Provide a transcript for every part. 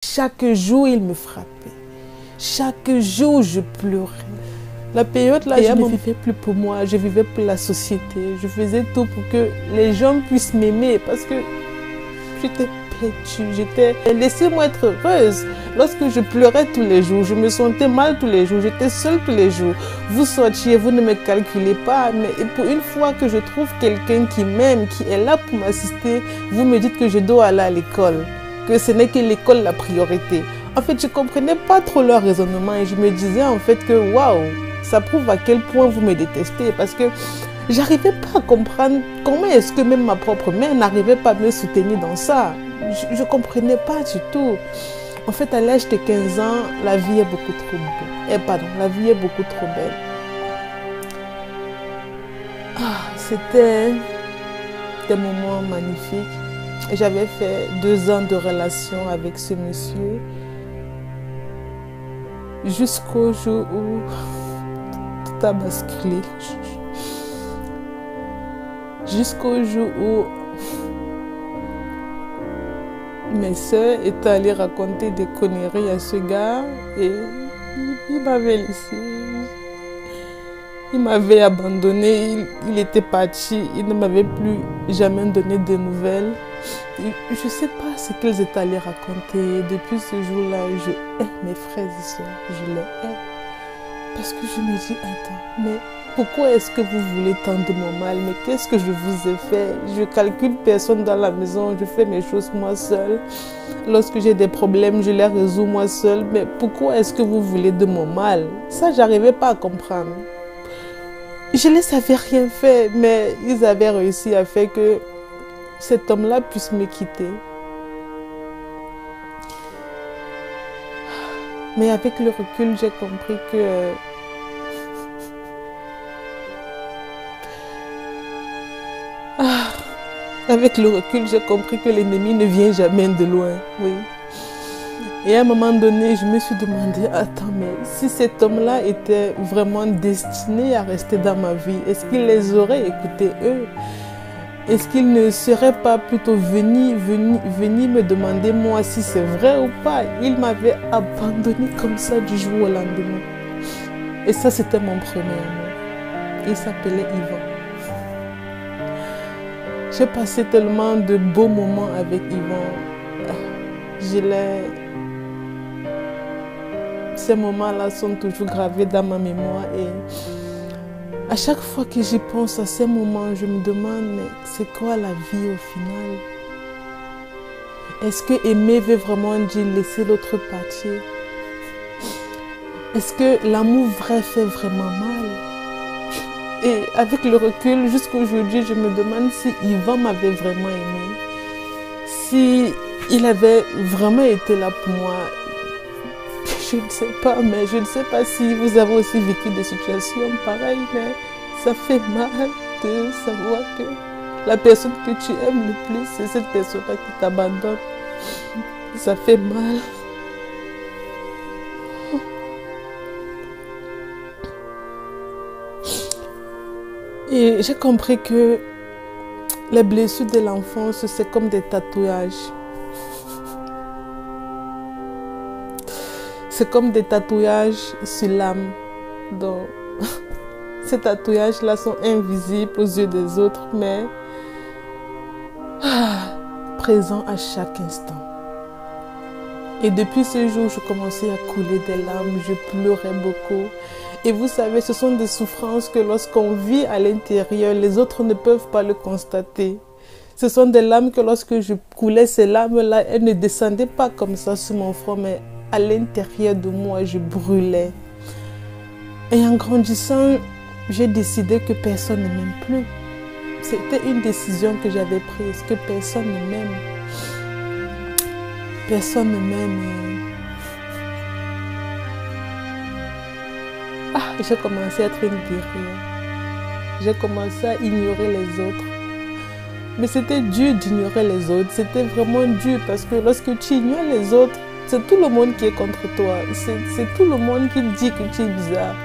Chaque jour, il me frappait. Chaque jour, je pleurais. La période là, je ne vivais plus pour moi, je vivais pour la société. Je faisais tout pour que les gens puissent m'aimer parce que j'étais perdue. Laissez-moi être heureuse. Lorsque je pleurais tous les jours, je me sentais mal tous les jours, j'étais seule tous les jours. Vous sortiez, vous ne me calculez pas, mais pour une fois que je trouve quelqu'un qui m'aime, qui est là pour m'assister, vous me dites que je dois aller à l'école, que ce n'est que l'école la priorité. En fait, je ne comprenais pas trop leur raisonnement et je me disais en fait que waouh, ça prouve à quel point vous me détestez parce que j'arrivais pas à comprendre comment est-ce que même ma propre mère n'arrivait pas à me soutenir dans ça. Je ne comprenais pas du tout. En fait, à l'âge de 15 ans, la vie est beaucoup trop belle. La vie est beaucoup trop belle. C'était des moments magnifiques. J'avais fait 2 ans de relation avec ce monsieur. Jusqu'au jour où tout a basculé. Jusqu'au jour où mes soeurs étaient allées raconter des conneries à ce gars et il m'avait laissé. Il m'avait abandonné, il était parti, il ne m'avait plus jamais donné de nouvelles. Je ne sais pas ce qu'ils étaient allés raconter. Depuis ce jour-là, je hais mes frères et soeurs, je les hais. Parce que je me dis, attends, mais pourquoi est-ce que vous voulez tant de mon mal? Mais qu'est-ce que je vous ai fait? Je calcule personne dans la maison, je fais mes choses moi seule. Lorsque j'ai des problèmes, je les résous moi seule. Mais pourquoi est-ce que vous voulez de mon mal? Ça, j'arrivais pas à comprendre. Je ne les avais rien fait, mais ils avaient réussi à faire que cet homme-là puisse me quitter. Mais avec le recul, j'ai compris que avec le recul, j'ai compris que l'ennemi ne vient jamais de loin. Oui. Et à un moment donné, je me suis demandé, attends, mais si cet homme-là était vraiment destiné à rester dans ma vie, est-ce qu'il les aurait écoutés eux? Est-ce qu'il ne serait pas plutôt venu me demander moi si c'est vrai ou pas? Il m'avait abandonné comme ça du jour au lendemain. Et ça, c'était mon premier amour. Il s'appelait Yvan. J'ai passé tellement de beaux moments avec Yvan. Ces moments-là sont toujours gravés dans ma mémoire et à chaque fois que j'y pense à ces moments, je me demande, mais c'est quoi la vie au final? Est-ce que aimer veut vraiment dire laisser l'autre partir? Est-ce que l'amour vrai fait vraiment mal? Et avec le recul, jusqu'à aujourd'hui, je me demande si Yvan m'avait vraiment aimé. Si il avait vraiment été là pour moi. Je ne sais pas, mais je ne sais pas si vous avez aussi vécu des situations pareilles, mais ça fait mal de savoir que la personne que tu aimes le plus, c'est cette personne-là qui t'abandonne. Ça fait mal. Et j'ai compris que les blessures de l'enfance, c'est comme des tatouages. C'est comme des tatouages sur l'âme. Donc, ces tatouages-là sont invisibles aux yeux des autres, mais présents à chaque instant. Et depuis ce jour, je commençais à couler des larmes, je pleurais beaucoup. Et vous savez, ce sont des souffrances que lorsqu'on vit à l'intérieur, les autres ne peuvent pas le constater. Ce sont des larmes que lorsque je coulais ces larmes-là, elles ne descendaient pas comme ça sur mon front, mais à l'intérieur de moi, je brûlais. Et en grandissant, j'ai décidé que personne ne m'aime plus. C'était une décision que j'avais prise, que personne ne m'aime. Personne ne m'aime. J'ai commencé à être une guerrière. J'ai commencé à ignorer les autres. Mais c'était dur d'ignorer les autres. C'était vraiment dur parce que lorsque tu ignores les autres, c'est tout le monde qui est contre toi. C'est tout le monde qui dit que tu es bizarre.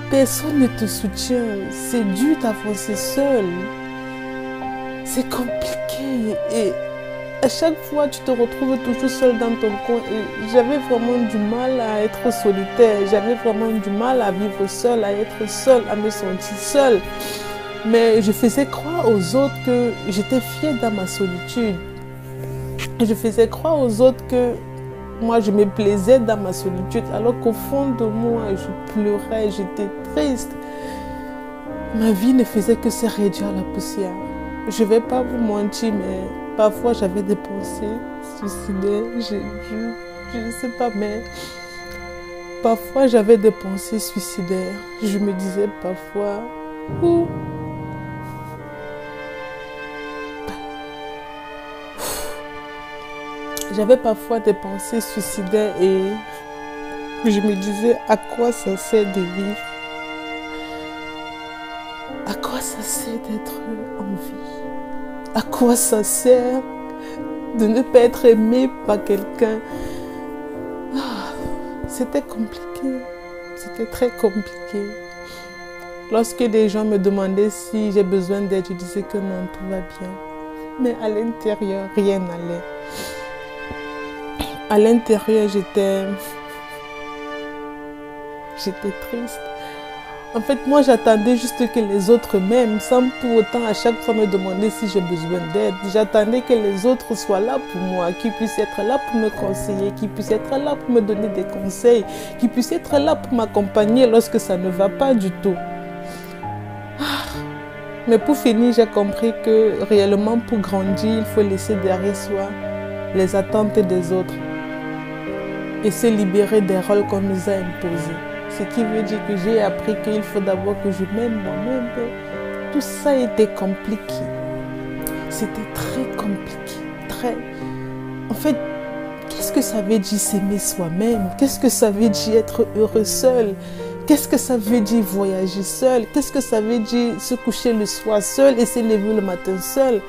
Personne ne te soutient. C'est dur d'avancer seul. C'est compliqué. Et à chaque fois, tu te retrouves toujours seul dans ton coin. Et j'avais vraiment du mal à être solitaire. J'avais vraiment du mal à vivre seule, à être seule, à me sentir seule. Mais je faisais croire aux autres que j'étais fière dans ma solitude. Je faisais croire aux autres que moi, je me plaisais dans ma solitude, alors qu'au fond de moi, je pleurais, j'étais triste. Ma vie ne faisait que se réduire à la poussière. Je ne vais pas vous mentir, mais parfois j'avais des pensées suicidaires. Je ne sais pas, mais parfois j'avais des pensées suicidaires. Je me disais parfois, j'avais parfois des pensées suicidaires et je me disais à quoi ça sert de vivre? À quoi ça sert d'être en vie? À quoi ça sert de ne pas être aimé par quelqu'un? C'était compliqué, c'était très compliqué. Lorsque les gens me demandaient si j'ai besoin d'aide, je disais que non, tout va bien. Mais à l'intérieur, rien n'allait. À l'intérieur, j'étais triste. En fait, moi, j'attendais juste que les autres m'aiment, sans pour autant à chaque fois me demander si j'ai besoin d'aide. J'attendais que les autres soient là pour moi, qu'ils puissent être là pour me conseiller, qu'ils puissent être là pour me donner des conseils, qu'ils puissent être là pour m'accompagner lorsque ça ne va pas du tout. Mais pour finir, j'ai compris que réellement, pour grandir, il faut laisser derrière soi les attentes des autres et se libérer des rôles qu'on nous a imposés. Ce qui veut dire que j'ai appris qu'il faut d'abord que je m'aime moi-même. Tout ça était compliqué. C'était très compliqué. En fait, qu'est-ce que ça veut dire s'aimer soi-même? Qu'est-ce que ça veut dire être heureux seul? Qu'est-ce que ça veut dire voyager seul? Qu'est-ce que ça veut dire se coucher le soir seul et se lever le matin seul?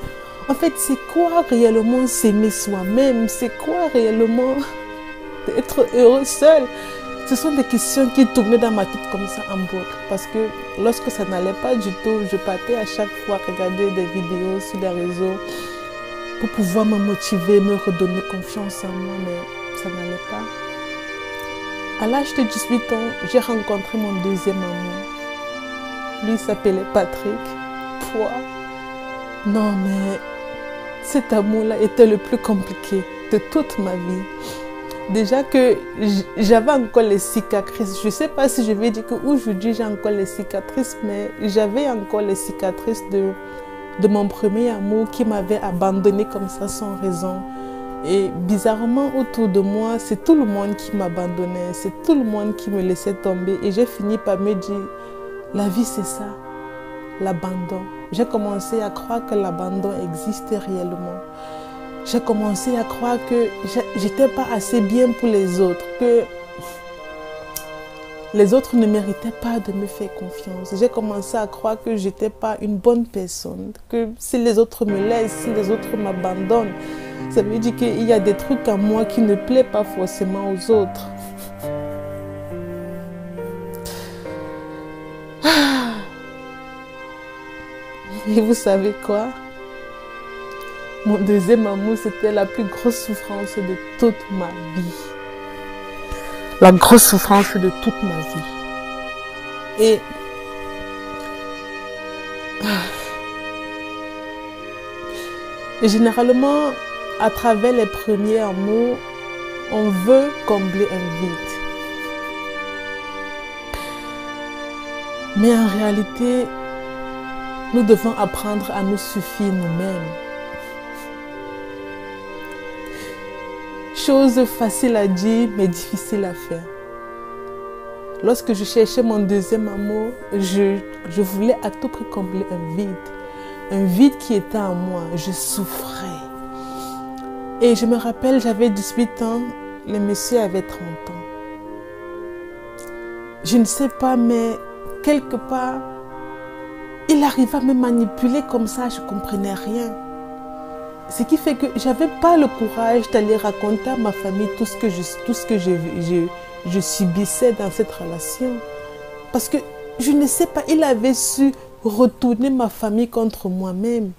En fait, c'est quoi réellement s'aimer soi-même? C'est quoi réellement être heureux seul? Ce sont des questions qui tournaient dans ma tête comme ça en boucle. Parce que lorsque ça n'allait pas du tout, je partais à chaque fois regarder des vidéos sur les réseaux pour pouvoir me motiver, me redonner confiance en moi, mais ça n'allait pas. À l'âge de 18 ans, j'ai rencontré mon deuxième amour. Lui s'appelait Patrick. Non, mais cet amour-là était le plus compliqué de toute ma vie. Déjà que j'avais encore les cicatrices. Je ne sais pas si je vais dire qu'aujourd'hui j'ai encore les cicatrices, mais j'avais encore les cicatrices de mon premier amour qui m'avait abandonnée comme ça sans raison. Et bizarrement, autour de moi, c'est tout le monde qui m'abandonnait, c'est tout le monde qui me laissait tomber. Et j'ai fini par me dire, la vie c'est ça, l'abandon. J'ai commencé à croire que l'abandon existe réellement. J'ai commencé à croire que j'étais pas assez bien pour les autres, que les autres ne méritaient pas de me faire confiance. J'ai commencé à croire que j'étais pas une bonne personne, que si les autres me laissent, si les autres m'abandonnent, ça veut dire qu'il y a des trucs en moi qui ne plaisent pas forcément aux autres. Et vous savez quoi? Mon deuxième amour, c'était la plus grosse souffrance de toute ma vie. La grosse souffrance de toute ma vie. Et généralement, à travers les premiers amours, on veut combler un vide. Mais en réalité, nous devons apprendre à nous suffire nous-mêmes. Chose facile à dire, mais difficile à faire. Lorsque je cherchais mon deuxième amour, je voulais à tout prix combler un vide. Un vide qui était en moi. Je souffrais. Et je me rappelle, j'avais 18 ans, le monsieur avait 30 ans. Je ne sais pas, mais quelque part, il arrivait à me manipuler comme ça, je ne comprenais rien. Ce qui fait que je n'avais pas le courage d'aller raconter à ma famille tout ce que je subissais dans cette relation. Parce que je ne sais pas, il avait su retourner ma famille contre moi-même.